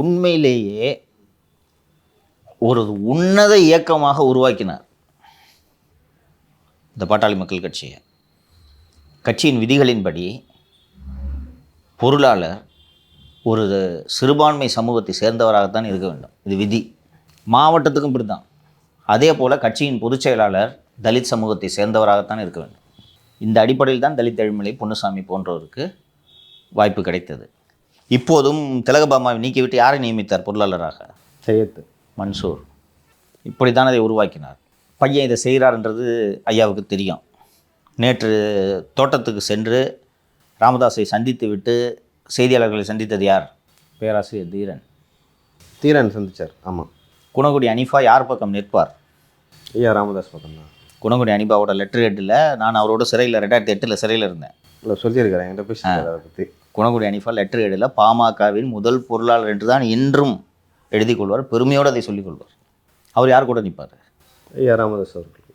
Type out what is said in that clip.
உண்மையிலேயே ஒரு உன்னத இயக்கமாக உருவாக்கினார் இந்த பாட்டாளி மக்கள் கட்சியை. கட்சியின் விதிகளின்படி பொருளாளர் ஒரு சிறுபான்மை சமூகத்தை சேர்ந்தவராகத்தான் இருக்க வேண்டும், இது விதி. மாவட்டத்துக்கும் இப்படி தான். அதே போல் கட்சியின் பொதுச் செயலாளர் தலித் சமூகத்தை சேர்ந்தவராகத்தான் இருக்க வேண்டும். இந்த அடிப்படையில் தான் தலித் எழுமலை பொன்னுசாமி போன்றவருக்கு வாய்ப்பு கிடைத்தது. இப்போதும் திலகபாமாவை நீக்கிவிட்டு யாரை நியமித்தார் பொருளாளராக? சையத் மன்சூர். இப்படி தான் அதை உருவாக்கினார். பையன் இதை செய்கிறார்ன்றது ஐயாவுக்கு தெரியும். நேற்று தோட்டத்துக்கு சென்று ராமதாஸை சந்தித்து விட்டு செய்தியாளர்களை சந்தித்தது யார்? பேராசிரியர் தீரன் சந்தித்தார். ஆமாம். குணங்குடி அனிஃபா யார் பக்கம் நிற்பார்? ஐயா ராமதாஸ் பக்கம் தான். குணங்குடி அனிஃபாவோட லெட்டர் ஹெட்டில் நான் அவரோட சிறையில் 2008 சிறையில் இருந்தேன். இல்லை சொல்லியிருக்கிறேன், என்கிட்ட பேசியிருக்காரு அதை பற்றி. குணங்குடி அனிஃபா லெட்டர் ஹெட்டில் பாமகவின் முதல் பொருளாளர் என்று தான் இன்றும் எழுதி கொள்வார், பெருமையோடு அதை சொல்லிக் கொள்வார். அவர் யார் கூட நிற்பார்? ஐயா ராமதாஸ் அவர்கள்.